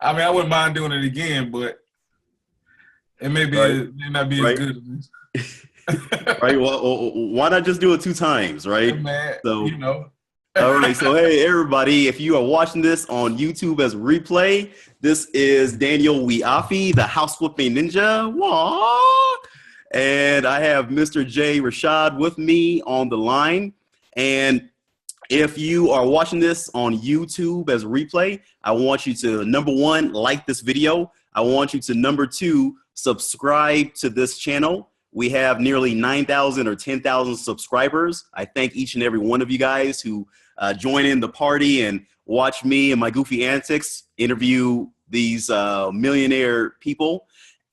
I mean, I wouldn't mind doing it again, but Right, it may not be as right, good as this. right. Well, why not just do it two times, Hey, right? man, So, you know. all right. So, hey, everybody, if you are watching this on YouTube as replay, this is Daniel Wiafe, the house flipping ninja. Wah! And I have Mr. J. Rashad with me on the line. And if you are watching this on YouTube as replay, I want you to, number one, like this video. I want you to, number two, subscribe to this channel. We have nearly 9,000 or 10,000 subscribers. I thank each and every one of you guys who join in the party and watch me and my goofy antics interview these millionaire people.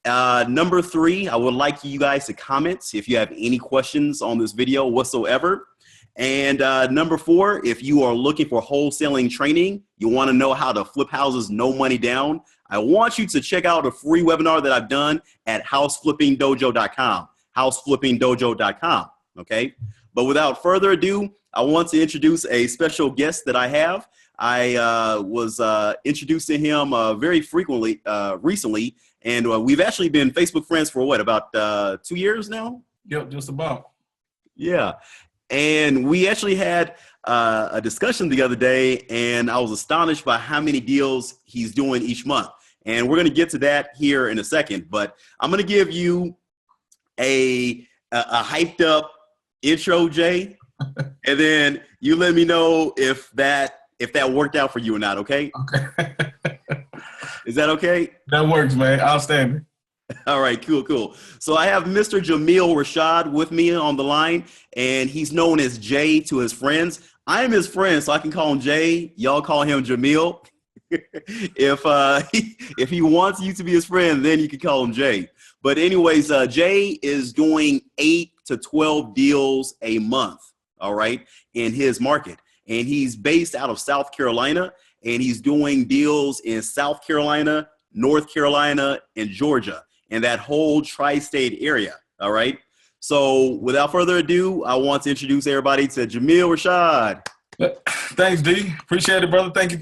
Number three, I would like you guys to comment if you have any questions on this video whatsoever. And number four, if you are looking for wholesaling training, you want to know how to flip houses, no money down, I want you to check out a free webinar that I've done at houseflippingdojo.com, houseflippingdojo.com, okay? But without further ado, I want to introduce a special guest that I have. I was introducing him very frequently recently, and we've actually been Facebook friends for what, about 2 years now? Yep, just about. Yeah. And we actually had a discussion the other day, and I was astonished by how many deals he's doing each month. And we're going to get to that here in a second, but I'm going to give you a hyped up intro, Jay, and then you let me know if that worked out for you or not. Okay? Okay. Is that okay? That works, man. Outstanding. All right, cool. So I have Mr. Jamil Rashad with me on the line, and he's known as Jay to his friends. I am his friend, so I can call him Jay. Y'all call him Jamil. If he wants you to be his friend, then you can call him Jay. But anyways, Jay is doing 8 to 12 deals a month, all right, in his market. And he's based out of South Carolina, and he's doing deals in South Carolina, North Carolina, and Georgia, in that whole tri-state area, all right? So without further ado, I want to introduce everybody to Jamil Rashad. Thanks, D. Appreciate it, brother. Thank you.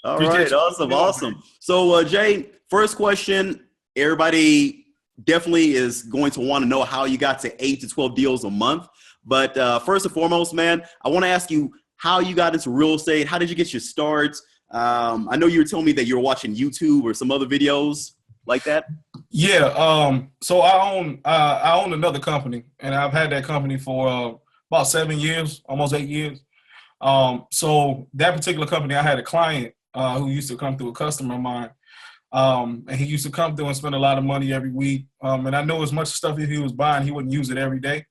All Appreciate right, you. awesome. So Jay, first question, everybody definitely is going to want to know how you got to 8 to 12 deals a month. But first and foremost, man, I want to ask you how you got into real estate. How did you get your start? I know you were telling me that you were watching YouTube or some other videos like that. Yeah. So I own another company, and I've had that company for about 7 years, almost 8 years. So that particular company, I had a client who used to come through, a customer of mine. And he used to come through and spend a lot of money every week. And I know as much stuff as he was buying, he wouldn't use it every day.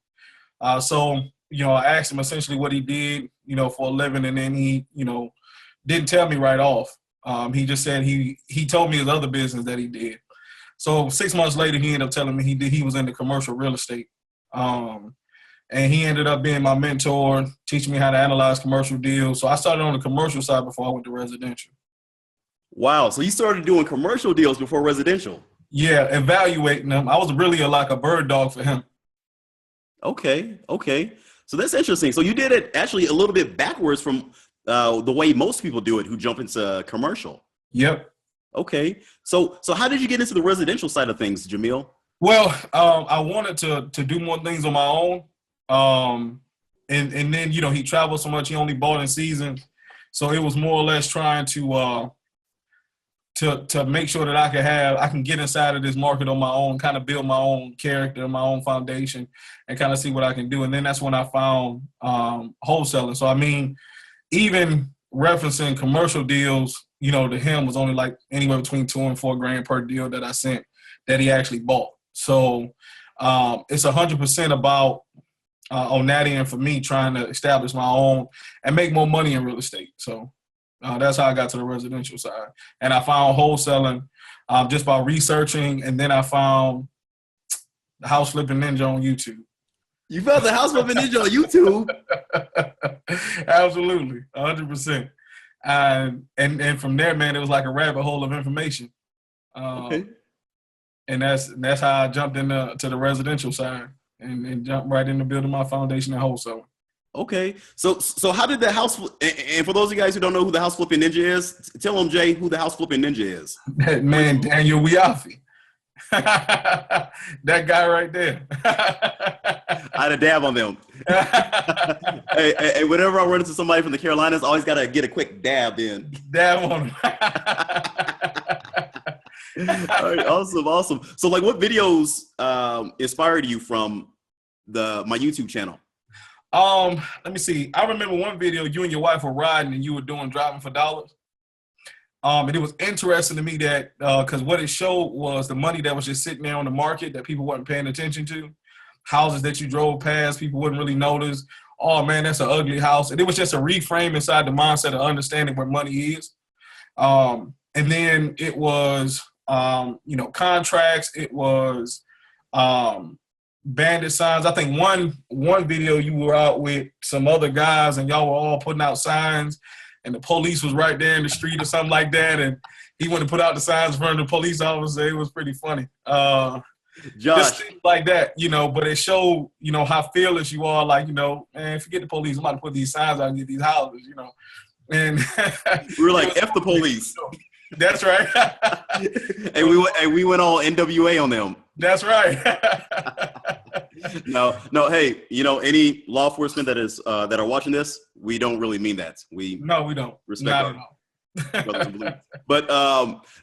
So, I asked him essentially what he did, for a living. And then he, didn't tell me right off. He just said he told me his other business that he did. So 6 months later, he ended up telling me he was into commercial real estate. And he ended up being my mentor, teaching me how to analyze commercial deals. So I started on the commercial side before I went to residential. Wow. So you started doing commercial deals before residential. Yeah, evaluating them. I was really like a bird dog for him. Okay. So that's interesting. So you did it actually a little bit backwards from the way most people do it who jump into commercial. Yep. Okay. So how did you get into the residential side of things, Jamil? Well, I wanted to do more things on my own. And then, he traveled so much, he only bought in season. So it was more or less trying to make sure that I can get inside of this market on my own, kind of build my own character, my own foundation, and kind of see what I can do. And then that's when I found wholesaling. So, I mean, even referencing commercial deals, to him was only like anywhere between $2 and $4 grand per deal that I sent that he actually bought. So it's 100% about on that end for me trying to establish my own and make more money in real estate. So that's how I got to the residential side. And I found wholesaling just by researching, and then I found the House Flipping Ninja on YouTube. You found the House Flipping Ninja on YouTube? Absolutely, 100%. And from there, man, it was like a rabbit hole of information. Okay. And that's how I jumped into the residential side and jumped right into building my foundation and wholesaling. Okay. So how did the house, and for those of you guys who don't know who the house flipping ninja is, tell them, Jay, who the house flipping ninja is. That man, Daniel Wiafe. That guy right there. I had a dab on them. Hey, whenever I run into somebody from the Carolinas, I always got to get a quick dab in. Dab on him. All right, awesome. So like what videos inspired you from my YouTube channel? Let me see. I remember one video you and your wife were riding and you were doing driving for dollars. And it was interesting to me that because what it showed was the money that was just sitting there on the market that people weren't paying attention to. Houses that you drove past, people wouldn't really notice. Oh man, that's an ugly house. And it was just a reframe inside the mindset of understanding where money is. And then it was contracts. It was bandit signs. I think one video you were out with some other guys and y'all were all putting out signs and the police was right there in the street or something like that. And he went to put out the signs in front of the police officer. It was pretty funny. Josh. Just things like that, but it showed, how fearless you are. Like, man, forget the police. I'm about to put these signs out and get these houses, And we were like, F the police. That's right. and we went all NWA on them. That's right. No. Hey, any law enforcement that are watching this, we don't really mean that. We don't respect brothers and believe. But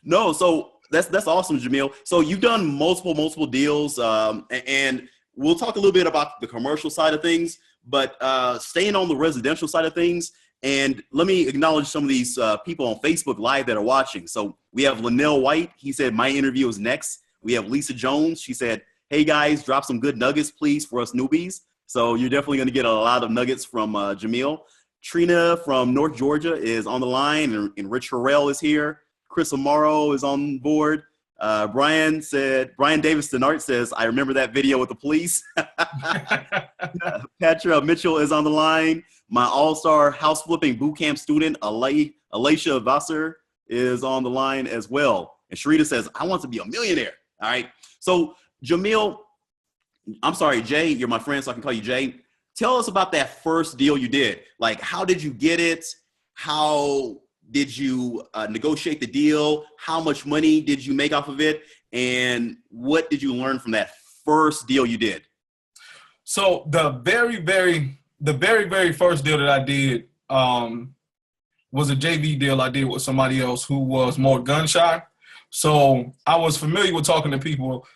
no. So that's awesome, Jamil. So you've done multiple deals, and we'll talk a little bit about the commercial side of things. But staying on the residential side of things. And let me acknowledge some of these people on Facebook Live that are watching. So we have Linnell White. He said, my interview is next. We have Lisa Jones. She said, hey, guys, drop some good nuggets, please, for us newbies. So you're definitely going to get a lot of nuggets from Jamil. Trina from North Georgia is on the line, and Rich Harrell is here. Chris Amaro is on board. Brian Davis Denart says, I remember that video with the police. Patra Mitchell is on the line. My all-star house flipping boot camp student, Alicia Vassar, is on the line as well. And Sharita says, I want to be a millionaire. All right. So Jamil, I'm sorry, Jay, you're my friend, so I can call you Jay. Tell us about that first deal you did. Like, how did you get it? How did you negotiate the deal? How much money did you make off of it? And what did you learn from that first deal you did? So the very, very first deal that I did was a JV deal I did with somebody else who was more gun shy. So I was familiar with talking to people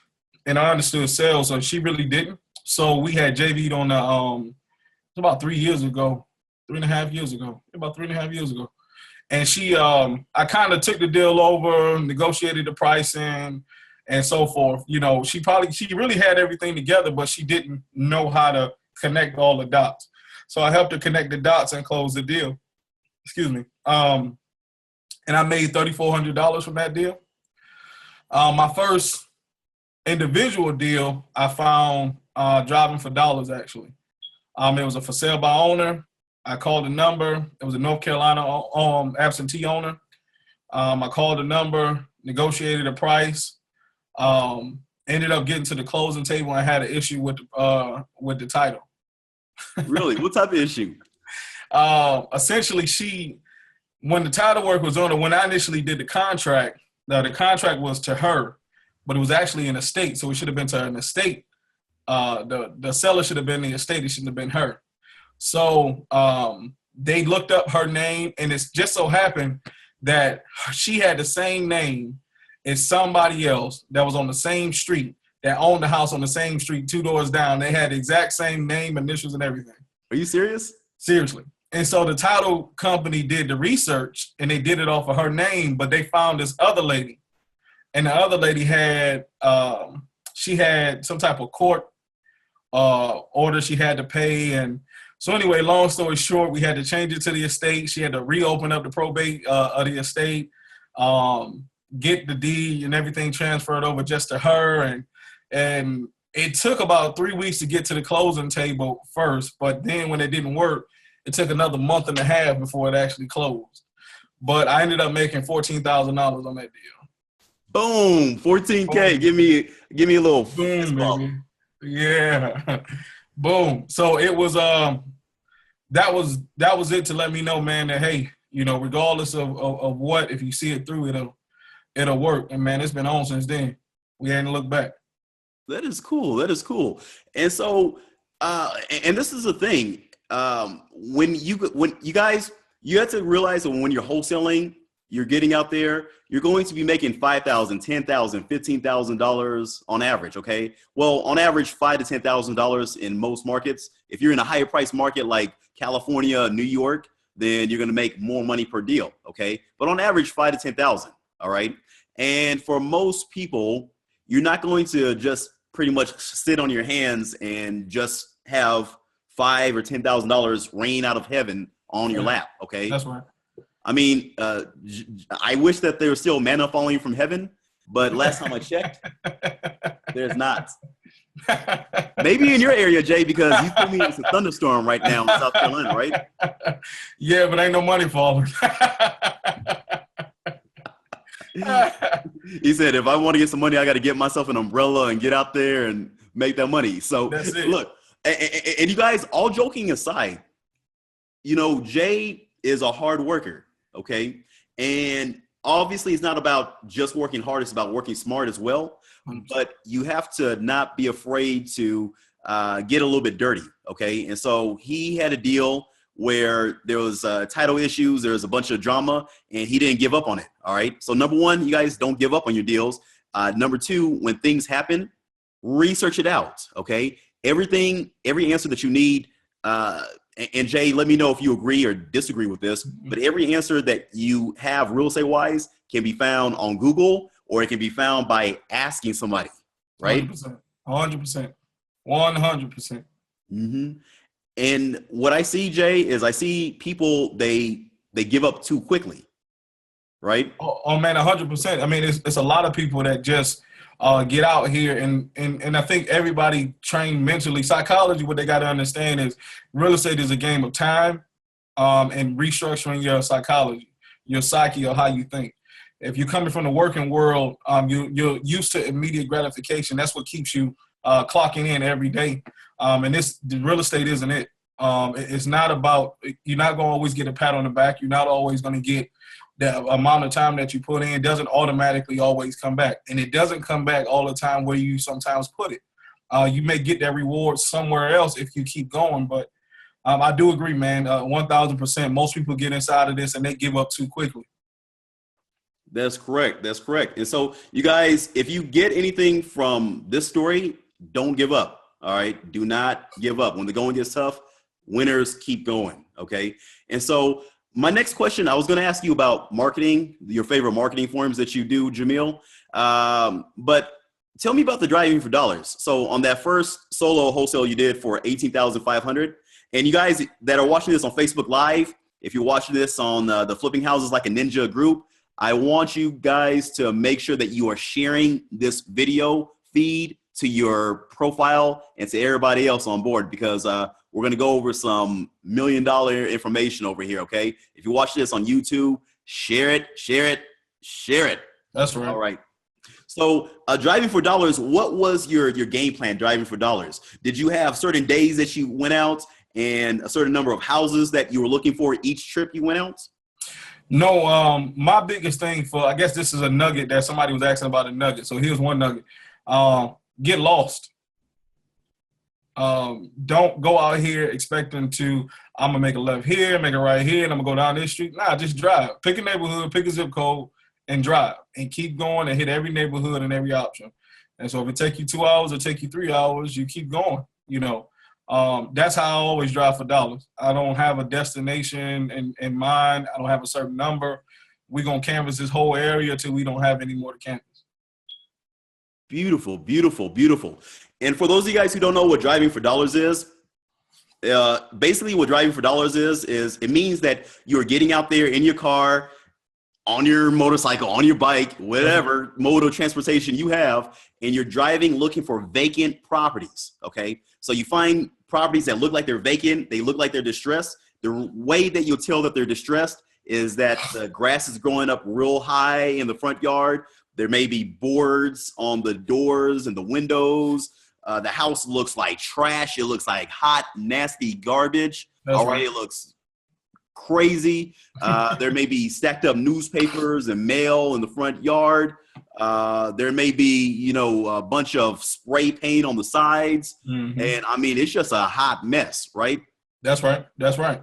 and I understood sales, so she really didn't. So we had JV'd on about 3 years ago, 3.5 years ago, about 3.5 years ago. And she, I kind of took the deal over, negotiated the pricing and so forth. She really had everything together, but she didn't know how to connect all the dots. So I helped her connect the dots and close the deal. Excuse me. And I made $3,400 from that deal. My first individual deal, I found driving for dollars, actually. It was a for sale by owner. I called the number. It was a North Carolina absentee owner. I called the number, negotiated a price, ended up getting to the closing table and had an issue with the title. Really? What type of issue? Essentially, when the title work was on her, when I initially did the contract was to her, but it was actually an estate, so it should have been to an estate. The seller should have been the estate. It shouldn't have been her. So they looked up her name, and it just so happened that she had the same name as somebody else that was on the same street, that owned the house on the same street 2 doors down. They had the exact same name, initials, and everything. Are you serious? Seriously. And so the title company did the research, and they did it off of her name, but they found this other lady. And the other lady had, she had some type of court order she had to pay. And so anyway, long story short, we had to change it to the estate. She had to reopen up the probate of the estate, get the deed and everything transferred over just to her. And it took about 3 weeks to get to the closing table first. But then when it didn't work, it took another month and a half before it actually closed. But I ended up making $14,000 on that deal. Boom, 14K. Boom. Give me a little boom, baby. Yeah. Boom. So it was that was it to let me know, man, that hey, regardless of what, if you see it through, it'll work. And man, it's been on since then. We hadn't looked back. That is cool. That is cool. And so, and this is the thing. When you guys, you have to realize that when you're wholesaling, you're getting out there, you're going to be making $5,000, $10,000, $15,000 on average. Okay. Well, on average, $5,000 to $10,000 in most markets. If you're in a higher price market like California, New York, then you're going to make more money per deal. Okay. But on average, 5,000 to 10,000. All right. And for most people, you're not going to just pretty much sit on your hands and just have $5,000 or $10,000 rain out of heaven on your lap. Okay. That's right. I mean, I wish that there was still manna falling from heaven, but last time I checked, there's not. Maybe in your area, Jay, because you told me it's a thunderstorm right now in South Carolina, right? Yeah, but ain't no money falling. He said, if I want to get some money, I got to get myself an umbrella and get out there and make that money. So look, and you guys, all joking aside, Jay is a hard worker. Okay. And obviously it's not about just working hard. It's about working smart as well. 100%. But you have to not be afraid to get a little bit dirty. Okay. And so he had a deal where there was title issues. There was a bunch of drama and he didn't give up on it. All right. So number one, you guys don't give up on your deals. Number two, when things happen, research it out. Okay. Every answer that you need, and Jay, let me know if you agree or disagree with this, but every answer that you have real estate wise can be found on Google or it can be found by asking somebody, right? 100%. 100%. Mm-hmm. And what I see, Jay, is I see people, they give up too quickly, right? Oh man, 100%. I mean, it's a lot of people that just get out here and I think everybody trained mentally. Psychology, what they got to understand is real estate is a game of time and restructuring your psychology, your psyche, or how you think. If you're coming from the working world, you're used to immediate gratification. That's what keeps you clocking in every day. And the real estate isn't it. It's not about, you're not going to always get a pat on the back. You're not always going to get the amount of time that you put in doesn't automatically always come back. And it doesn't come back all the time where you sometimes put it. You may get that reward somewhere else if you keep going. But I do agree, man, 1,000%. Most people get inside of this and they give up too quickly. That's correct. That's correct. And so you guys, if you get anything from this story, don't give up. All right. Do not give up. When the going gets tough, winners keep going. Okay. And so my next question, I was going to ask you about marketing, your favorite marketing forms that you do, Jamil. But tell me about the driving for dollars. So on that first solo wholesale you did for $18,500, and you guys that are watching this on Facebook Live, if you're watching this on the Flipping Houses Like a Ninja group, I want you guys to make sure that you are sharing this video feed to your profile and to everybody else on board, because we're going to go over some $1 million information over here. Okay. If you watch this on YouTube, share it. That's right. All right. So driving for dollars, what was your game plan driving for dollars? Did you have certain days that you went out and a certain number of houses that you were looking for each trip you went out? No, my biggest thing I guess this is a nugget that somebody was asking about a nugget. So here's one nugget. Get lost. Don't go out here expecting I'm gonna make a left here, make a right here, and I'm gonna go down this street. Nah, just drive. Pick a neighborhood, pick a zip code, and drive. And keep going and hit every neighborhood and every option. And so if it take you 2 hours or take you 3 hours, you keep going. That's how I always drive for dollars. I don't have a destination in mind. I don't have a certain number. We're gonna canvas this whole area till we don't have any more to canvas. Beautiful, beautiful, beautiful. And for those of you guys who don't know what driving for dollars is, basically what driving for dollars is it means that you're getting out there in your car, on your motorcycle, on your bike, whatever mode of transportation you have, and you're driving looking for vacant properties. Okay. So you find properties that look like they're vacant. They look like they're distressed. The way that you'll tell that they're distressed is that the grass is growing up real high in the front yard. There may be boards on the doors and the windows. the house looks like trash. It looks like hot, nasty garbage. That's All right. It looks crazy. There may be stacked up newspapers and mail in the front yard. There may be, you know, a bunch of spray paint on the sides. Mm-hmm. And I mean, it's just a hot mess, right? That's right. That's right.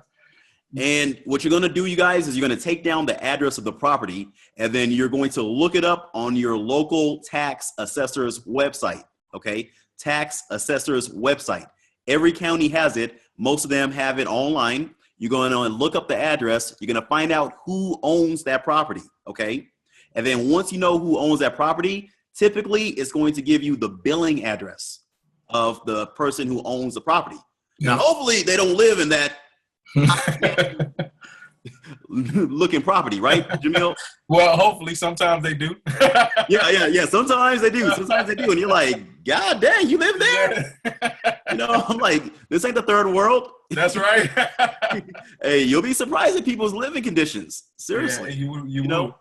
And what you're going to do, you guys, is you're going to take down the address of the property, and then you're going to look it up on your local tax assessor's website. Okay. Tax assessor's website. Every county has it. Most of them have it online. You're going to look up the address. You're going to find out who owns that property. Okay. And then once you know who owns that property, typically it's going to give you the billing address of the person who owns the property. Now, hopefully they don't live in that looking property, right, Jamil? Well, hopefully sometimes they do. Yeah. Sometimes they do. And you're like, God dang, you live there? You know, I'm like, this ain't the third world. That's right. Hey, you'll be surprised at people's living conditions. Seriously. Yeah, you know? Will.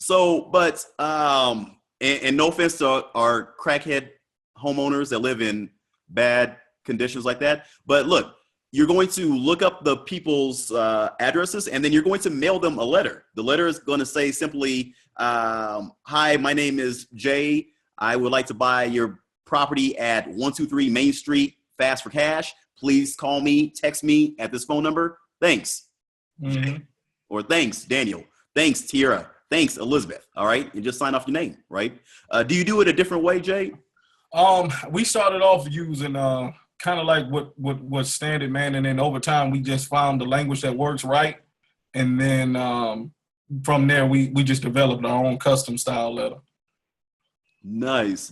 So, but, and no offense to our crackhead homeowners that live in bad conditions like that. But look, you're going to look up the people's addresses, and then you're going to mail them a letter. The letter is going to say simply, hi, my name is Jay. I would like to buy your property at 123 Main Street, fast for cash. Please call me, text me at this phone number. Thanks, Jay. Or thanks, Daniel. Thanks, Tierra. Thanks, Elizabeth. All right. And just sign off your name, right? Do you do it a different way, Jay? We started off using kind of like what standard, man, and then over time we just found the language that works right, and then from there we just developed our own custom style letter. Nice.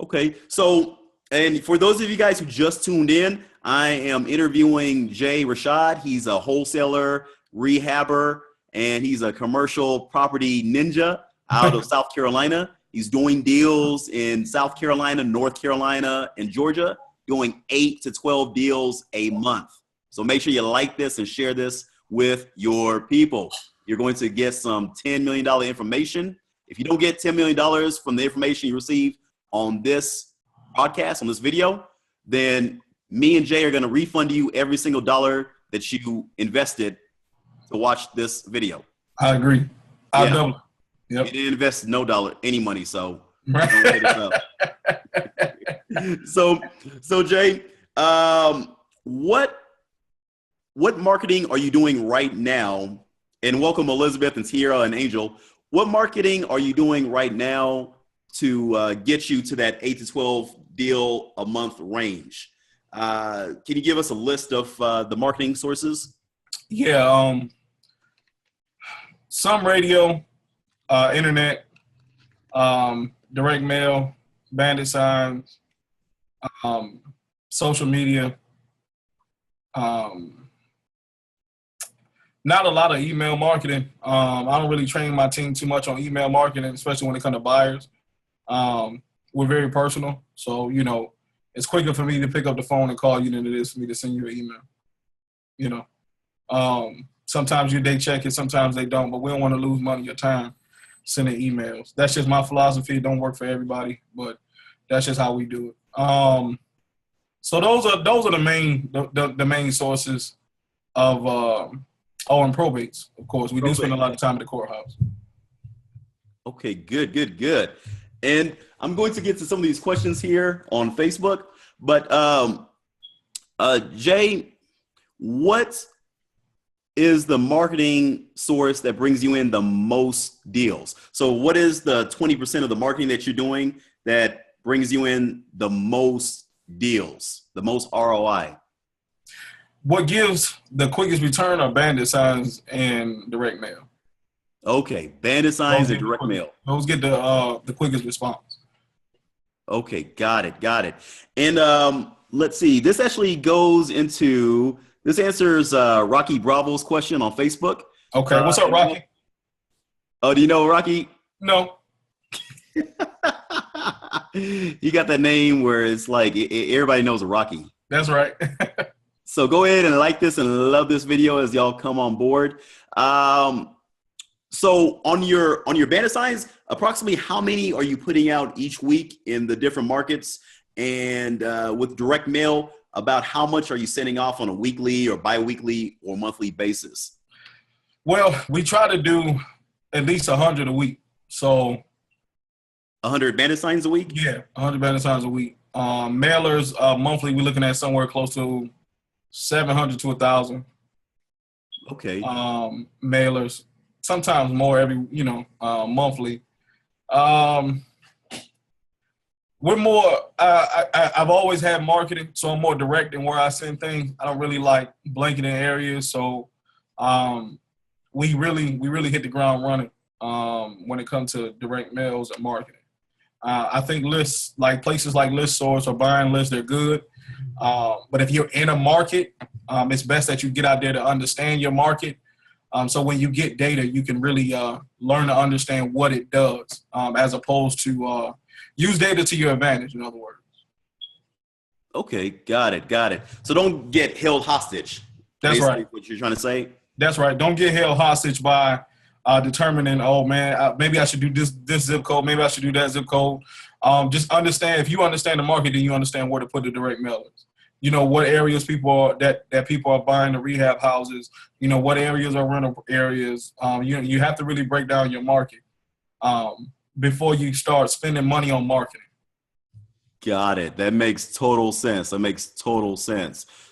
Okay, so and for those of you guys who just tuned in, I am interviewing Jay Rashad. He's a wholesaler, rehabber, and he's a commercial property ninja out of South Carolina. He's doing deals in South Carolina, North Carolina, and Georgia, doing 8 to 12 deals a month. So make sure you like this and share this with your people. You're going to get some $10 million information. If you don't get $10 million from the information you receive on this broadcast, on this video, then me and Jay are going to refund you every single dollar that you invested to watch this video. I agree. I'll double it. Yep. You didn't invest any money, so right. Don't hit us up. So Jay, what marketing are you doing right now? And welcome Elizabeth and Tierra and Angel. What marketing are you doing right now to get you to that 8 to 12 deal a month range? Can you give us a list of the marketing sources? Yeah, some radio. Internet, direct mail, bandit signs, social media, not a lot of email marketing. I don't really train my team too much on email marketing, especially when it comes to buyers. We're very personal. So, you know, it's quicker for me to pick up the phone and call you than it is for me to send you an email. You know, sometimes they check it, sometimes they don't, but we don't want to lose money or time sending emails. That's just my philosophy. It don't work for everybody, but that's just how we do it. So those are the main sources of and probates. Of course, we do spend a lot of time at the courthouse. Okay, good. And I'm going to get to some of these questions here on Facebook, but Jay, what is the marketing source that brings you in the most deals? So what is the 20% of the marketing that you're doing that brings you in the most deals, the most ROI? What gives the quickest return are bandit signs and direct mail. Okay, bandit signs and direct mail. Those get the quickest response. Okay, got it. And let's see, this actually goes into, this answers Rocky Bravo's question on Facebook. Okay, what's up, Rocky? Oh, do you know Rocky? No. You got that name where it's like everybody knows a Rocky. That's right. So go ahead and like this and love this video as y'all come on board. So on your bandit signs, approximately how many are you putting out each week in the different markets? And with direct mail, about how much are you sending off on a weekly or biweekly or monthly basis? Well, we try to do at least 100 a week. So 100 bandit signs a week? yeah, 100 banner signs a week. Mailers monthly, we're looking at somewhere close to 700 to 1,000. Okay. Mailers, sometimes more every monthly. We're more. I've always had marketing, so I'm more direct in where I send things. I don't really like blanketing areas, so we really hit the ground running when it comes to direct mails and marketing. I think lists, like places like list source or buying lists, they're good. But if you're in a market, it's best that you get out there to understand your market. So when you get data, you can really learn to understand what it does, as opposed to use data to your advantage, in other words. Okay, got it. So don't get held hostage. That's right. What you're trying to say? That's right. Don't get held hostage by determining, oh man, maybe I should do this zip code, maybe I should do that zip code. Just understand, if you understand the market, then you understand where to put the direct mailers. You know what areas that people are buying the rehab houses. You know what areas are rental areas. You have to really break down your market before you start spending money on marketing. Got it. That makes total sense.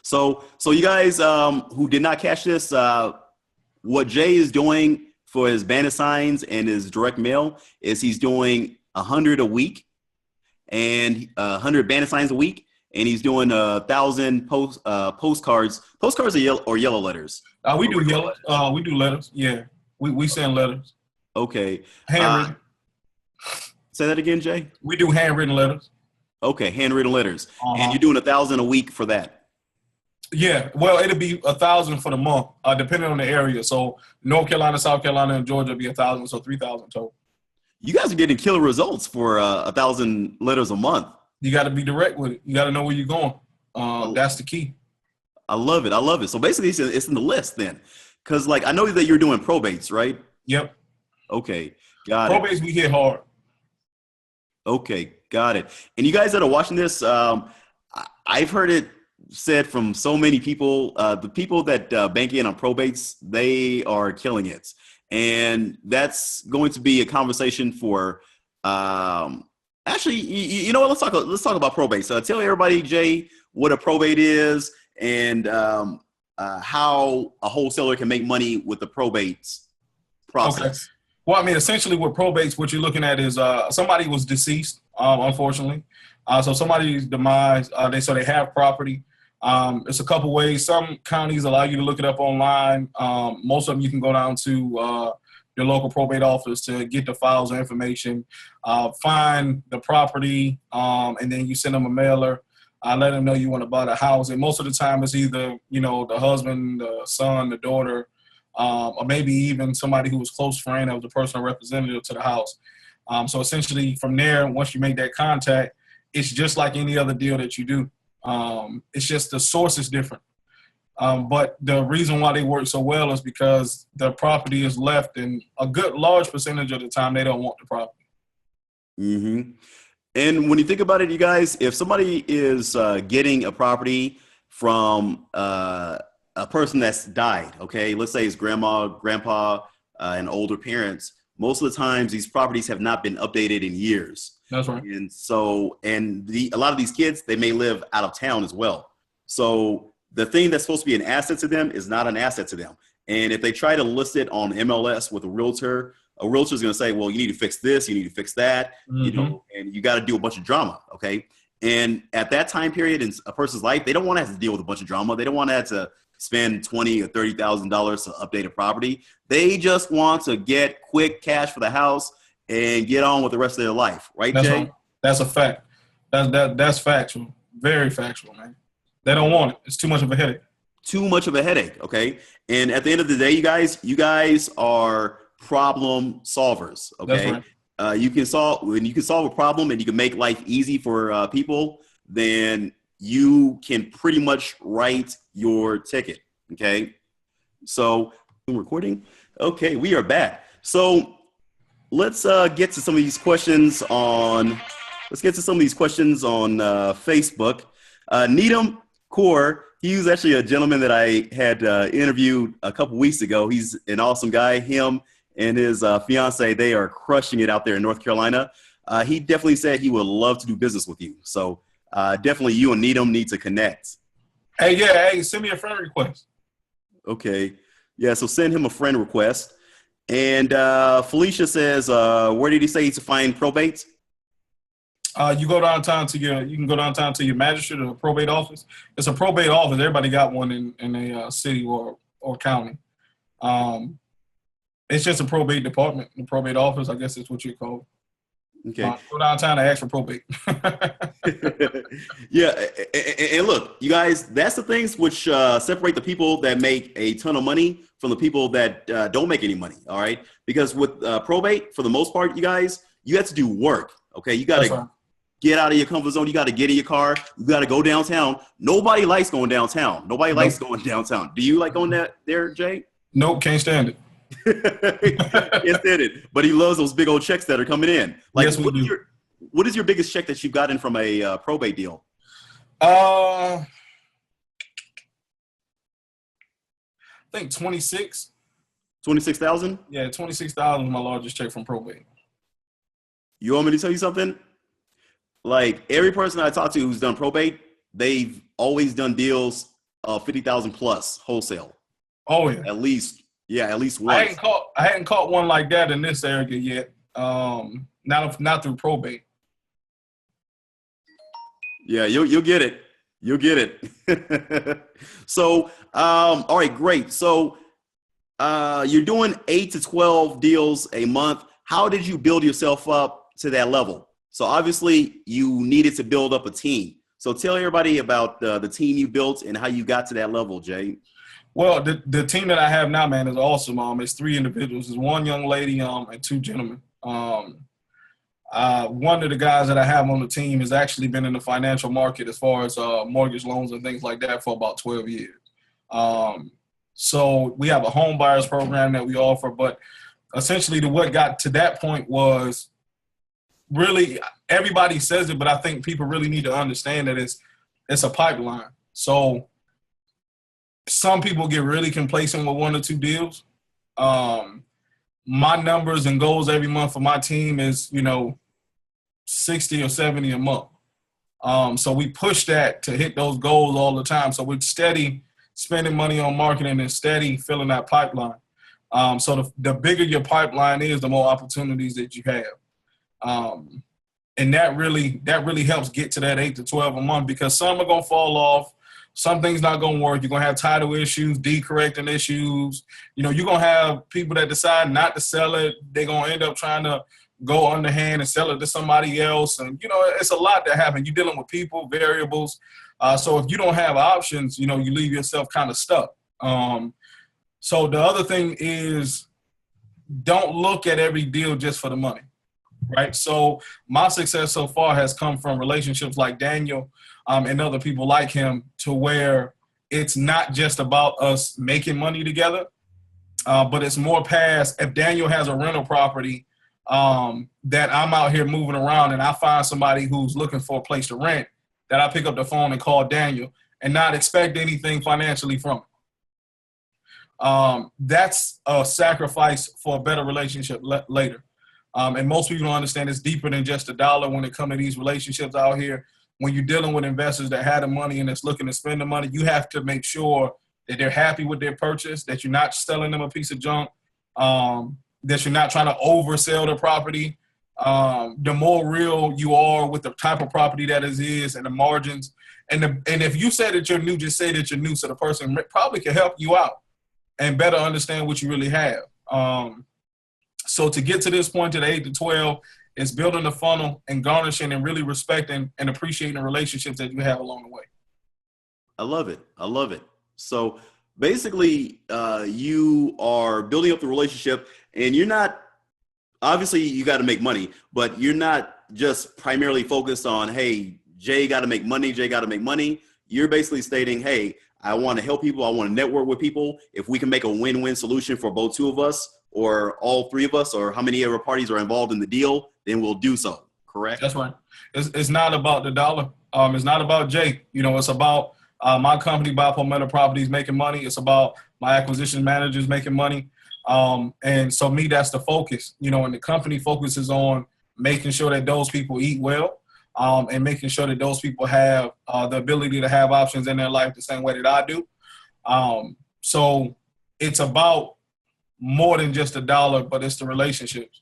So you guys who did not catch this, what Jay is doing for his bandit signs and his direct mail is he's doing 100 a week and 100 bandit signs a week. And he's doing 1,000 postcards. Postcards or yellow letters? We do yellow. We do letters. Yeah, we send letters. Okay. Handwritten. Say that again, Jay. We do handwritten letters. Okay, handwritten letters. And you're doing 1,000 a week for that. Yeah, well, it'll be 1,000 for the month, depending on the area. So North Carolina, South Carolina, and Georgia will be 1,000, so 3,000 total. You guys are getting killer results for 1,000 letters a month. You got to be direct with it. You got to know where you're going. That's the key. I love it. So basically, it's in the list then, because like I know that you're doing probates, right? Yep. Okay, got it. Probates we hit hard. Okay, got it. And you guys that are watching this, I've heard it said from so many people. The people that bank in on probates, they are killing it, and that's going to be a conversation for. Actually, you know what? Let's talk about probate. So tell everybody, Jay, what a probate is and how a wholesaler can make money with the probate process. Okay. Well, I mean, essentially, with probates, what you're looking at is somebody was deceased, unfortunately. So somebody's demise, they have property. It's a couple ways. Some counties allow you to look it up online. Most of them you can go down to your local probate office to get the files or information, find the property, and then you send them a mailer. Let them know you want to buy the house. And most of the time it's either, the husband, the son, the daughter, or maybe even somebody who was close friend of the personal representative to the house. So essentially from there, once you make that contact, it's just like any other deal that you do. It's just the source is different. But the reason why they work so well is because the property is left, and a good large percentage of the time they don't want the property. Mm-hmm. And when you think about it, you guys, if somebody is getting a property from a person that's died, okay, let's say it's grandma, grandpa, and older parents, most of the times these properties have not been updated in years. That's right. And so, a lot of these kids, they may live out of town as well. So the thing that's supposed to be an asset to them is not an asset to them. And if they try to list it on MLS with a realtor is going to say, well, you need to fix this, you need to fix that, Mm-hmm. And you got to do a bunch of drama. Okay. And at that time period in a person's life, they don't want to have to deal with a bunch of drama. They don't want to have to spend $20,000 or $30,000 to update a property. They just want to get quick cash for the house and get on with the rest of their life. Right, That's Jay? right. That's a fact. That's factual. Very factual, man. They don't want it. It's too much of a headache. Too much of a headache, okay? And at the end of the day, you guys are problem solvers, okay? That's right. When you can solve a problem and you can make life easy for people, then you can pretty much write your ticket, okay? So, recording? Okay, we are back. So let's get to some of these questions on let's get to some of these questions on Facebook. Needham Core, he was actually a gentleman that I had interviewed a couple weeks ago. He's an awesome guy. Him and his fiance, they are crushing it out there in North Carolina. He definitely said he would love to do business with you. So definitely you and Needham need to connect. Hey, send me a friend request. Okay. Yeah, so send him a friend request. And Felicia says, where did he say to find probate? You can go downtown to your magistrate or probate office. It's a probate office. Everybody got one in a city or county. It's just a probate department, the probate office, I guess is what you call it. Okay. Go downtown and ask for probate. Yeah, and look, you guys, that's the things which separate the people that make a ton of money from the people that don't make any money, all right? Because with probate, for the most part, you guys, you have to do work, okay? You got to get out of your comfort zone. You got to get in your car. You got to go downtown. Nobody likes going downtown. Nobody likes going downtown. Do you like going there, Jay? Nope, can't stand it. Can't stand it. But he loves those big old checks that are coming in. Like, yes, we do. What is your biggest check that you've gotten from a probate deal? I think 26. 26,000? Yeah, 26,000 was my largest check from probate. You want me to tell you something? Like, every person I talk to who's done probate, they've always done deals of 50,000 plus wholesale. Oh yeah. At least once. I hadn't caught one like that in this area yet. Not through probate. Yeah, you'll get it. You'll get it. So, all right, great. So, you're doing 8 to 12 deals a month. How did you build yourself up to that level? So obviously you needed to build up a team. So tell everybody about the team you built and how you got to that level, Jay. Well, the team that I have now, man, is awesome. It's 3 individuals. It's 1 young lady and 2 gentlemen. One of the guys that I have on the team has actually been in the financial market as far as mortgage loans and things like that for about 12 years. So we have a home buyers program that we offer, but essentially what got to that point was really, everybody says it, but I think people really need to understand that it's a pipeline. So some people get really complacent with 1 or 2 deals. My numbers and goals every month for my team is, 60 or 70 a month. So we push that to hit those goals all the time. So we're steady spending money on marketing and steady filling that pipeline. So the bigger your pipeline is, the more opportunities that you have. And that really helps get to that 8 to 12 a month, because some are going to fall off. Some things not going to work. You're going to have title issues, deed correcting issues. You're going to have people that decide not to sell it. They're going to end up trying to go underhand and sell it to somebody else. And, it's a lot that happens. You're dealing with people, variables. So if you don't have options, you leave yourself kind of stuck. So the other thing is, don't look at every deal just for the money, right? So my success so far has come from relationships like Daniel and other people like him, to where it's not just about us making money together, but it's more past, if Daniel has a rental property that I'm out here moving around and I find somebody who's looking for a place to rent, that I pick up the phone and call Daniel and not expect anything financially from it. That's a sacrifice for a better relationship later. And most people don't understand it's deeper than just a dollar when it comes to these relationships out here. When you're dealing with investors that have the money and that's looking to spend the money, you have to make sure that they're happy with their purchase, that you're not selling them a piece of junk, that you're not trying to oversell the property. The more real you are with the type of property that it is and the margins. And if you say that you're new, just say that you're new, so the person probably can help you out and better understand what you really have. So to get to this point, to the 8 to 12, it's building the funnel and garnishing and really respecting and appreciating the relationships that you have along the way. I love it. I love it. So basically, you are building up the relationship, and you're not, obviously you got to make money, but you're not just primarily focused on, hey, Jay got to make money, Jay got to make money. You're basically stating, hey, I want to help people. I want to network with people. If we can make a win-win solution for both 2 of us or all 3 of us, or how many other parties are involved in the deal, then we'll do so. correct? That's right. It's not about the dollar. It's not about Jay. It's about my company, Bipolar Metal Properties, making money. It's about my acquisition managers making money. And so me, that's the focus. And the company focuses on making sure that those people eat well, and making sure that those people have the ability to have options in their life the same way that I do. So it's about more than just a dollar, but it's the relationships.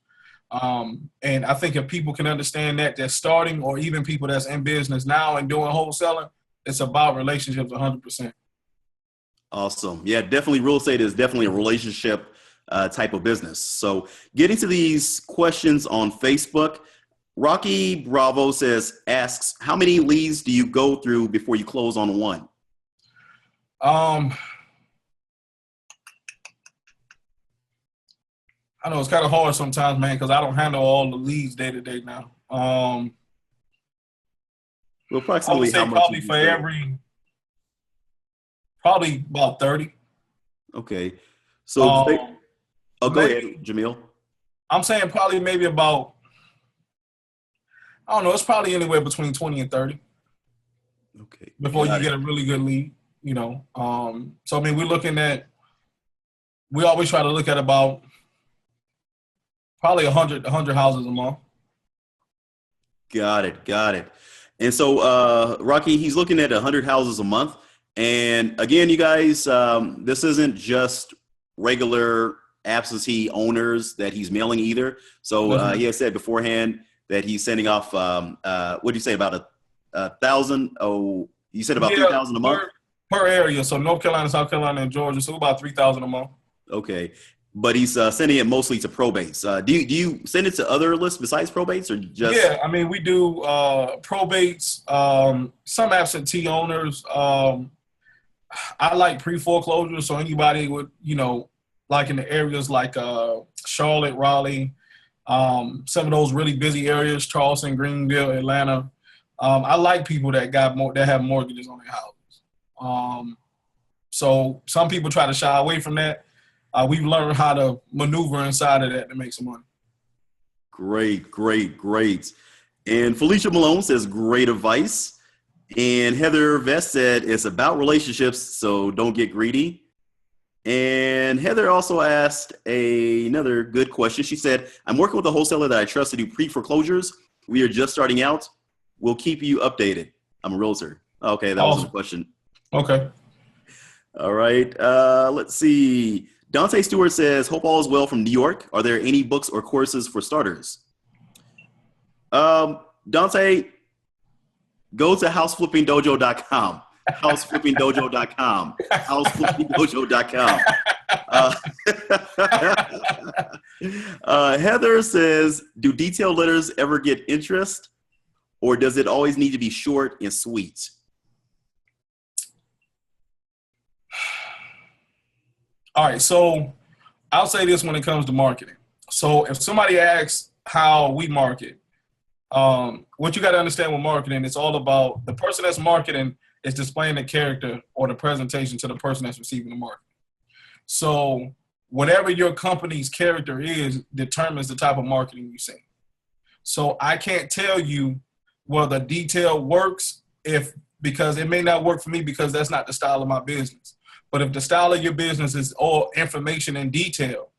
And I think if people can understand that they're starting, or even people that's in business now and doing wholesaling, it's about relationships 100%. Awesome. Yeah, definitely. Real estate is definitely a relationship type of business. So getting to these questions on Facebook, Rocky Bravo asks, how many leads do you go through before you close on one? I know it's kind of hard sometimes, man, because I don't handle all the leads day to day now. Well, I approximately would say how much? probably about 30. Okay. So, go maybe, ahead, Jamil. I'm saying probably maybe about, I don't know, it's probably anywhere between 20 and 30. Okay. Before you get a really good lead, So, I mean, we always try to look at about probably 100 houses a month. Got it. And so, Rocky, he's looking at 100 houses a month. And again, you guys, this isn't just regular absentee owners that he's mailing either. So he has said beforehand that he's sending off, what do you say, about 1,000? Oh, you said about 3,000 a month? Per area. So North Carolina, South Carolina, and Georgia. So about 3,000 a month. Okay. But he's sending it mostly to probates. Do you send it to other lists besides probates, or just? Yeah, I mean, we do probates, some absentee owners. I like pre-foreclosure, so anybody would, like in the areas like Charlotte, Raleigh, some of those really busy areas, Charleston, Greenville, Atlanta. I like people that have mortgages on their houses. So some people try to shy away from that. We've learned how to maneuver inside of that to make some money. Great. And Felicia Malone says, great advice. And Heather Vest said, it's about relationships, so don't get greedy. And Heather also asked another good question. She said, I'm working with a wholesaler that I trust to do pre-foreclosures. We are just starting out. We'll keep you updated. I'm a realtor. Okay, that was the question. Okay. All right. Let's see. Dante Stewart says, hope all is well from New York. Are there any books or courses for starters? Dante, go to houseflippingdojo.com. Houseflippingdojo.com. Houseflippingdojo.com. Heather says, do detailed letters ever get interest, or does it always need to be short and sweet? All right, so I'll say this when it comes to marketing. So if somebody asks how we market, what you got to understand with marketing, it's all about the person that's marketing is displaying the character or the presentation to the person that's receiving the marketing. So whatever your company's character is determines the type of marketing you see. So I can't tell you whether detail works because it may not work for me because that's not the style of my business. But if the style of your business is all information and detail,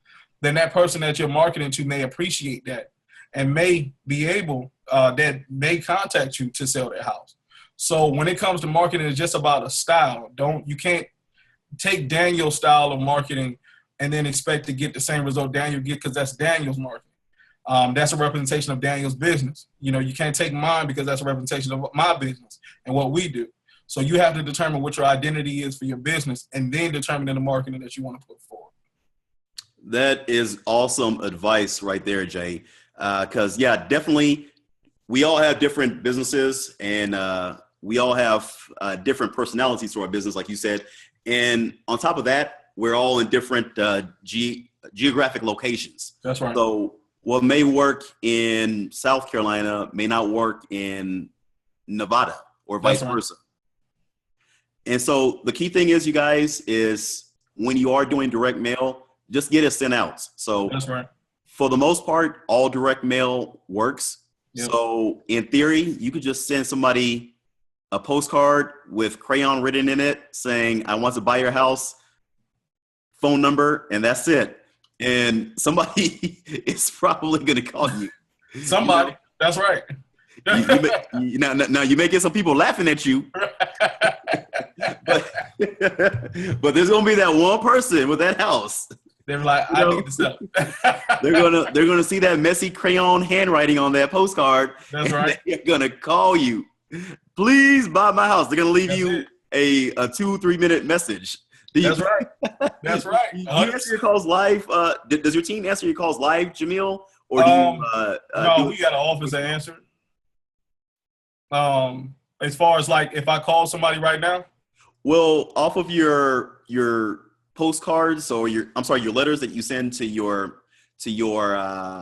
then that person that you're marketing to may appreciate that and may be able, that may contact you to sell their house. So when it comes to marketing, it's just about a style. You can't take Daniel's style of marketing and then expect to get the same result Daniel get because that's Daniel's marketing. That's a representation of Daniel's business. You can't take mine because that's a representation of my business and what we do. So you have to determine what your identity is for your business and then determine the marketing that you want to put forward. That is awesome advice right there, Jay. Because, definitely we all have different businesses and we all have different personalities to our business, like you said. And on top of that, we're all in different geographic locations. That's right. So what may work in South Carolina may not work in Nevada or vice versa. And so the key thing is, you guys, is when you are doing direct mail, just get it sent out. So that's right. For the most part, all direct mail works. Yep. So in theory, you could just send somebody a postcard with crayon written in it saying, I want to buy your house, phone number, and that's it. And somebody is probably going to call you. Somebody. You know? That's right. Now you may get some people laughing at you, but there's gonna be that one person with that house. They're like, I need to sell. they're gonna see that messy crayon handwriting on that postcard. That's right. They're gonna call you. Please buy my house. They're gonna leave you a 2-3 minute message. That's right. That's right. Do you answer your calls live? Does your team answer your calls live, Jamil? Or do you? No, we got an office that answer. As far as like if I call somebody right now. Well, off of your postcards or your letters that you send to your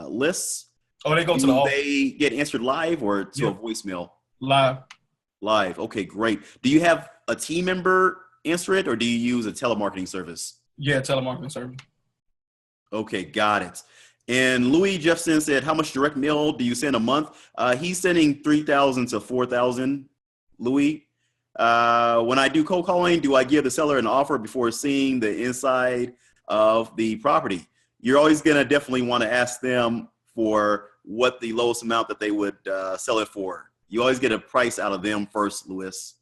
lists. Oh, they go to the office. They get answered live or to a voicemail? Live. Okay, great. Do you have a team member answer it or do you use a telemarketing service? Yeah, telemarketing service. Okay, got it. And Louis Jeffson said, how much direct mail do you send a month? He's sending 3,000 to 4,000, Louis. When I do cold calling, do I give the seller an offer before seeing the inside of the property? You're always going to definitely want to ask them for what the lowest amount that they would sell it for. You always get a price out of them first, Louis.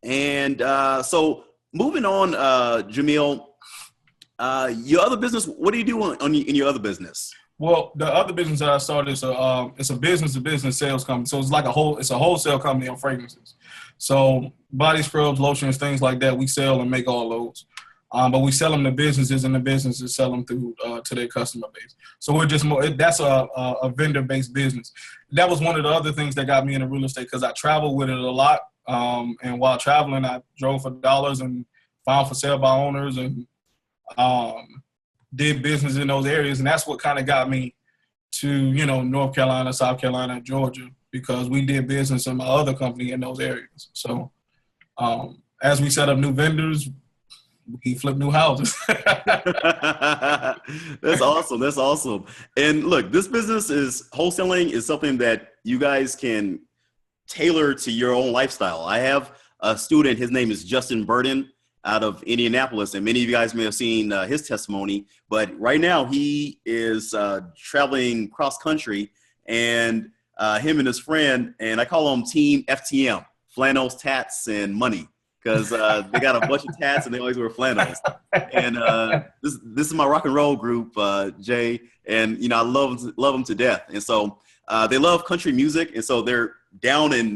And so moving on, Jamil, your other business, what do you do in your other business? Well, the other business that I started is it's a business-to-business sales company. So it's like it's a wholesale company of fragrances. So body scrubs, lotions, things like that, we sell and make all those. But we sell them to businesses, and the businesses sell them through to their customer base. So we're just that's a vendor-based business. That was one of the other things that got me into real estate because I traveled with it a lot. And while traveling, I drove for dollars and found for sale by owners and did business in those areas. And that's what kind of got me to, North Carolina, South Carolina, Georgia, because we did business in my other company in those areas. So as we set up new vendors, we flip new houses. That's awesome. That's awesome. And look, this business wholesaling is something that you guys can tailor to your own lifestyle. I have a student, his name is Justin Burden out of Indianapolis, and many of you guys may have seen his testimony, but right now he is traveling cross country, and him and his friend, and I call them Team FTM, flannels, tats, and money, because they got a bunch of tats and they always wear flannels. And this is my rock and roll group, Jay, and I love them to death. And so they love country music, and so they're down in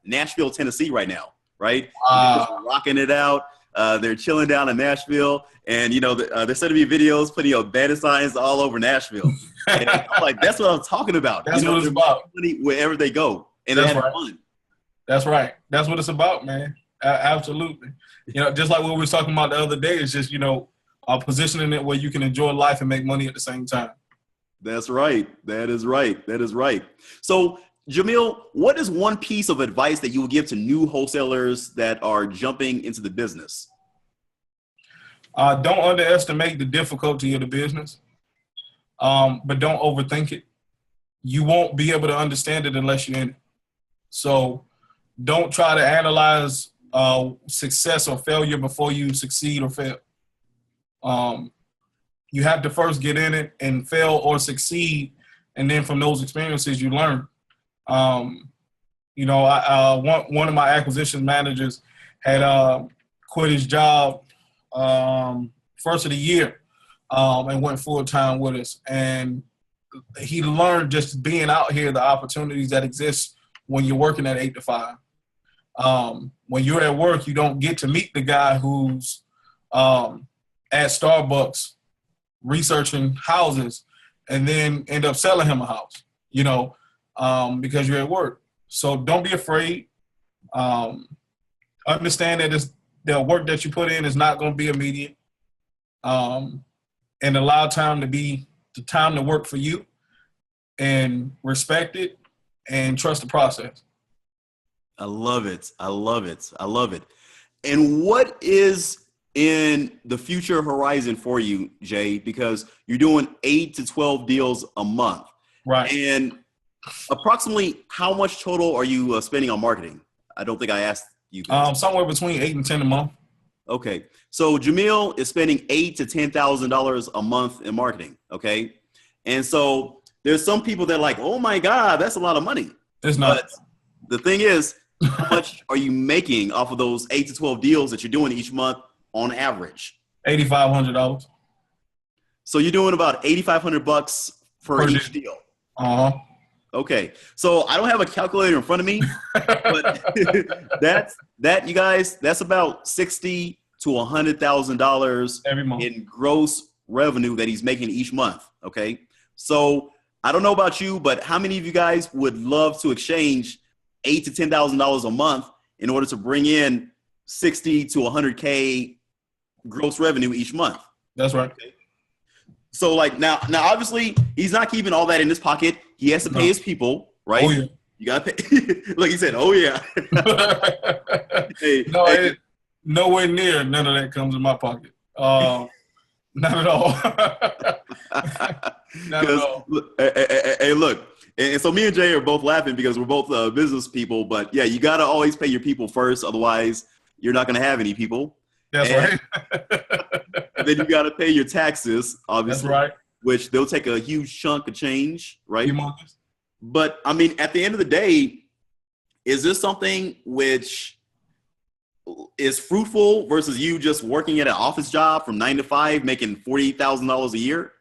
Nashville, Tennessee right now, right? Just rocking it out. They're chilling down in Nashville, and they're sending me videos, putting bandit signs all over Nashville. And I'm like, that's what I'm talking about. That's what it's about. Wherever they go, and that's they have right. fun. That's right. That's what it's about, man. Absolutely. Just like what we were talking about the other day, it's just positioning it where you can enjoy life and make money at the same time. That's right. That is right. That is right. So, Jamil, what is one piece of advice that you would give to new wholesalers that are jumping into the business? Don't underestimate the difficulty of the business, but don't overthink it. You won't be able to understand it unless you're in it. So don't try to analyze success or failure before you succeed or fail. You have to first get in it and fail or succeed, and then from those experiences you learn. One of my acquisition managers had quit his job first of the year and went full time with us, and he learned just being out here the opportunities that exist when you're working at 8 to 5. When you're at work, you don't get to meet the guy who's at Starbucks researching houses and then end up selling him a house, because you're at work. So don't be afraid. Understand that the work that you put in is not going to be immediate. And allow time to be the time to work for you, and respect it and trust the process. I love it. I love it. I love it. And what is in the future horizon for you, Jay? Because you're doing 8 to 12 deals a month. Right. And Approximately how much total are you spending on marketing? I don't think I asked you guys. Somewhere between 8 and 10 a month. Okay, so Jamil is spending $8,000 to $10,000 a month in marketing. Okay, and so there's some people that are like, oh my God, that's a lot of money. It's not. But the thing is, how much are you making off of those 8 to 12 deals that you're doing each month on average? $8,500. So you're doing about $8,500 for each deal. Okay, so I don't have a calculator in front of me, but you guys, that's about $60,000 to $100,000 every month in gross revenue that he's making each month. Okay, so I don't know about you, but how many of you guys would love to exchange $8,000 to $10,000 a month in order to bring in 60 to 100K gross revenue each month? That's right. Okay. So like now obviously he's not keeping all that in his pocket. He has to pay his people, right? Oh, yeah. You gotta pay. Like he said, oh yeah. Nowhere near none of that comes in my pocket. Not at all. Not at all. Hey, look. And so me and Jay are both laughing because we're both business people. But yeah, you gotta always pay your people first, otherwise you're not gonna have any people. That's right. And then you got to pay your taxes, obviously. That's right. Which they'll take a huge chunk of change, right? Humongous. But I mean, at the end of the day, is this something which is fruitful versus you just working at an office job from 9 to 5, making $48,000 a year?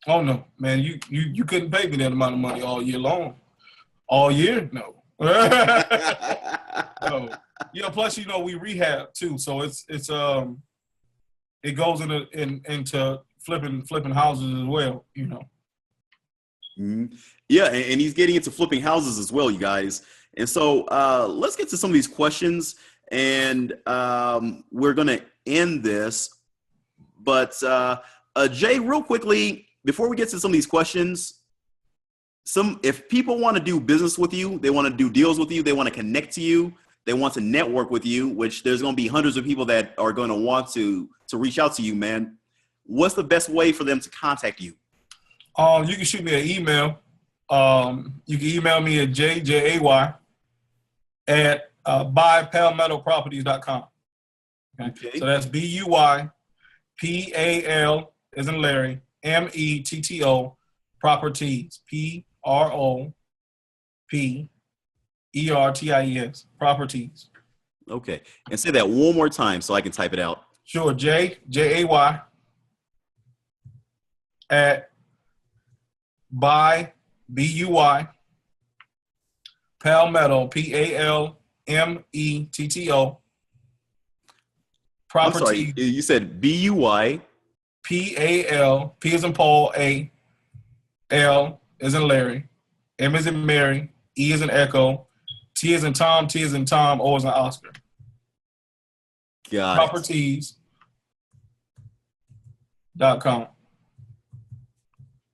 Oh no, man! You couldn't pay me that amount of money all year long. All year, no. No. Yeah. Plus, we rehab too, so it goes into flipping houses as well. Mm-hmm. Yeah, and he's getting into flipping houses as well, you guys. And so let's get to some of these questions, and we're gonna end this. But Jay, real quickly, before we get to some of these questions, if people want to do business with you, they want to do deals with you, they want to connect to you, they want to network with you, which there's going to be hundreds of people that are going to want to reach out to you, man. What's the best way for them to contact you? You can shoot me an email. You can email me at jay@buypalmettoproperties.com. Okay. So that's BUYPAL as in Larry, METTO properties, PROPERTIES properties. Okay. And say that one more time so I can type it out. Sure. JAY at BUY Palmetto PALMETTO property. I'm sorry, you said BUY PAL, P as in Paul, A, L as in Larry, M as in Mary, E as in Echo, T as in Tom, T as in Tom, O as in Oscar. Got Properties.com.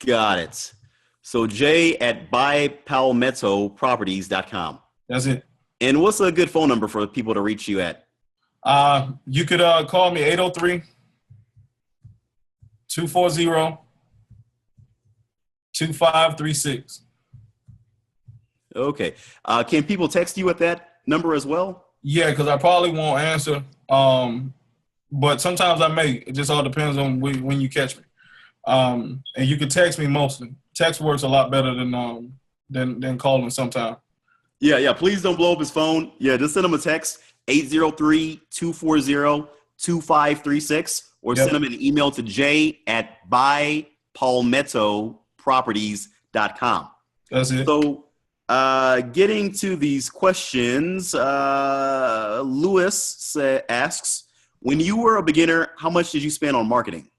Got it. So jay@buypalmettoproperties.com. That's it. And what's a good phone number for people to reach you at? You could call me 803-240-2536. Okay. Can people text you at that number as well? Yeah, because I probably won't answer. But sometimes I may. It just all depends on when you catch me. And you can text me mostly. Text works a lot better than calling sometimes. Yeah. Please don't blow up his phone. Yeah, just send him a text, 803-240-2536, or send him an email to jay@buypalmettoproperties.com. That's it. So getting to these questions, Lewis asks, when you were a beginner, how much did you spend on marketing?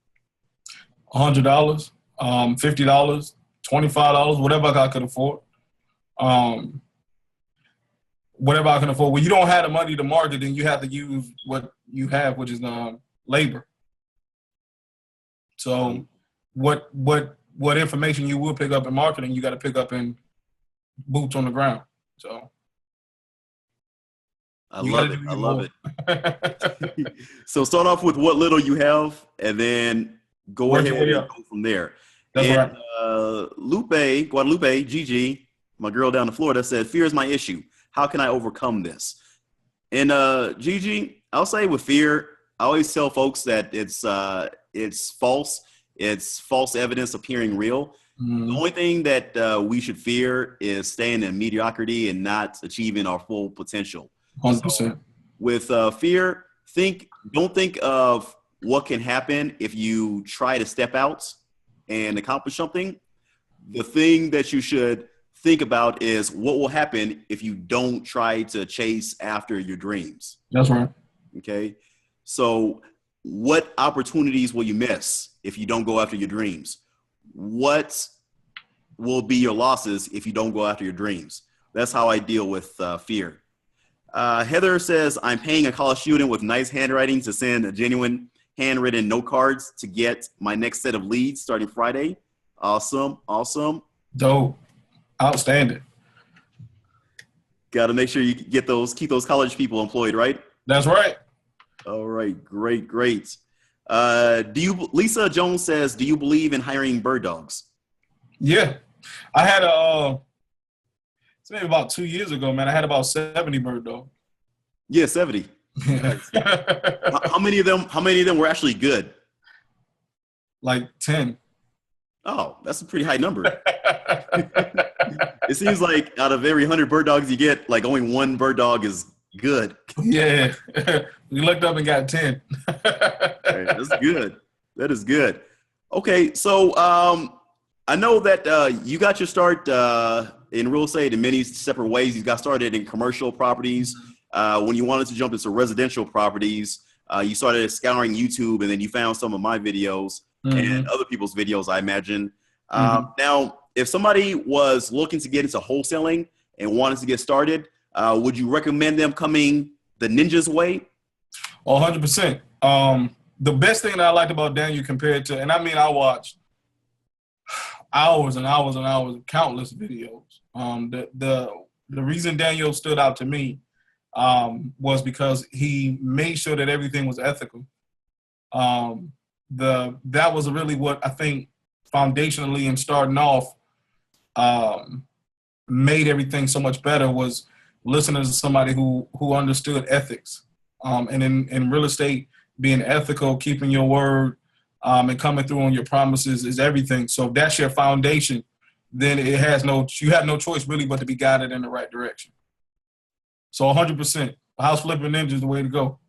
$100, $50, $25, whatever I could afford. Whatever I can afford. When you don't have the money to market, then you have to use what you have, which is labor. So what information you will pick up in marketing, you got to pick up in boots on the ground. So I love it. So start off with what little you have, and then go ahead and go from there. That's right. Guadalupe, Gigi, my girl down in Florida, said, fear is my issue. How can I overcome this? And Gigi, I'll say with fear, I always tell folks that it's false. It's false evidence appearing real. The only thing that we should fear is staying in mediocrity and not achieving our full potential. 100%. So with fear, don't think of what can happen if you try to step out and accomplish something. The thing that you should think about is what will happen if you don't try to chase after your dreams. That's right. Okay. So what opportunities will you miss if you don't go after your dreams? What will be your losses if you don't go after your dreams? That's how I deal with fear. Heather says, I'm paying a college student with nice handwriting to send a genuine handwritten note cards to get my next set of leads starting Friday. Awesome. Awesome. Dope. Outstanding. Got to make sure you keep those college people employed, right? That's right. All right. Great. Lisa Jones says, do you believe in hiring bird dogs? Yeah. I had it's maybe about 2 years ago, man. I had about 70 bird dogs. Yeah, 70. Nice. How many of them were actually good? Like 10. Oh, that's a pretty high number. It seems like out of every 100 bird dogs you get, like only one bird dog is good. Yeah. We looked up and got 10. Right, that's good. That is good. Okay, so I know that you got your start in real estate in many separate ways. You got started in commercial properties. When you wanted to jump into residential properties, you started scouring YouTube, and then you found some of my videos and other people's videos, I imagine. Now, if somebody was looking to get into wholesaling and wanted to get started, would you recommend them coming the Ninja's way? 100%. The best thing that I liked about Daniel compared to, and I mean, I watched hours and hours and hours of countless videos. The reason Daniel stood out to me was because he made sure that everything was ethical. That was really what I think foundationally and starting off made everything so much better, was listening to somebody who understood ethics. And in real estate, being ethical, keeping your word, and coming through on your promises is everything. So if that's your foundation, then you have no choice really but to be guided in the right direction. So 100%, house flipping ninja is the way to go.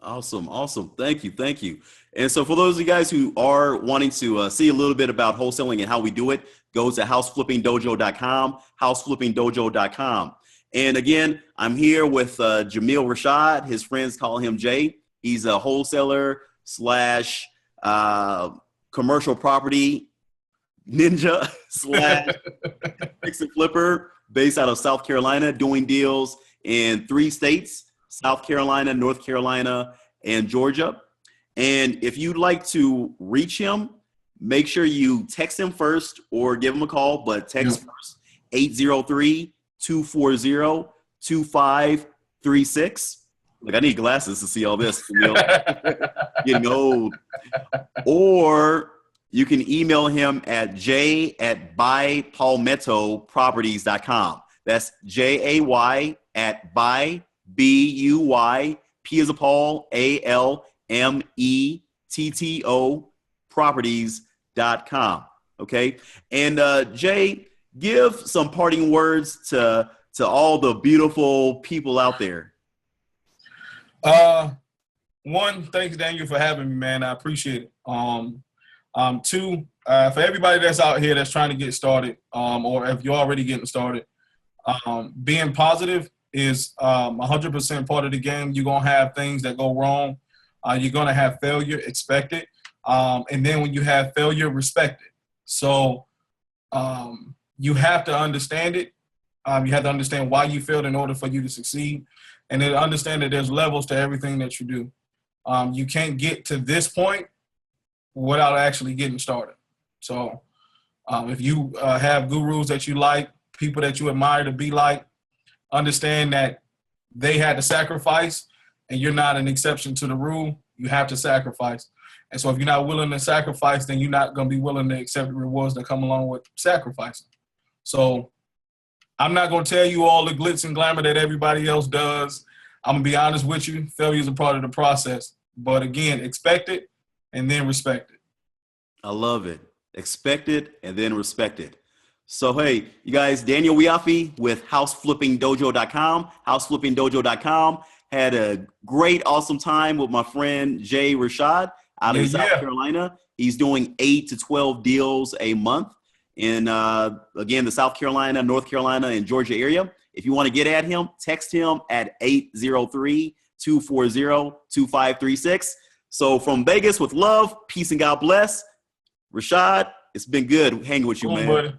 Awesome. Thank you. And so for those of you guys who are wanting to see a little bit about wholesaling and how we do it, go to houseflippingdojo.com. And again, I'm here with Jamil Rashad. His friends call him Jay. He's a wholesaler / commercial property ninja / fix and flipper based out of South Carolina, doing deals in 3 states, South Carolina, North Carolina, and Georgia. And if you'd like to reach him, make sure you text him first or give him a call, but text first, 803-240-2536. Like, I need glasses to see all this. Getting old. Or you can email him at jay@buypalmettoproperties.com. That's JAY@buy, BUY, P as a Paul, ALMETTO properties.com. Okay. And Jay, give some parting words to all the beautiful people out there. One, thanks Daniel for having me, man. I appreciate it. 2, for everybody that's out here that's trying to get started, or if you're already getting started, being positive is 100% part of the game. You're going to have things that go wrong. You're going to have failure, expect it. And then when you have failure, respect it. So you have to understand it. You have to understand why you failed in order for you to succeed. And then understand that there's levels to everything that you do. You can't get to this point without actually getting started. So if you have gurus that you like, people that you admire to be like, understand that they had to sacrifice, and you're not an exception to the rule. You have to sacrifice. And so if you're not willing to sacrifice, then you're not going to be willing to accept the rewards that come along with sacrificing. So I'm not going to tell you all the glitz and glamour that everybody else does. I'm going to be honest with you. Failure is a part of the process. But again, expect it and then respect it. I love it. Expect it and then respect it. So, hey, you guys, Daniel Wiafe with houseflippingdojo.com, houseflippingdojo.com. Had a great, awesome time with my friend Jay Rashad out in South Carolina. He's doing 8 to 12 deals a month in, again, the South Carolina, North Carolina, and Georgia area. If you want to get at him, text him at 803-240-2536. So from Vegas with love, peace and God bless. Rashad, it's been good hanging with you, man. Buddy.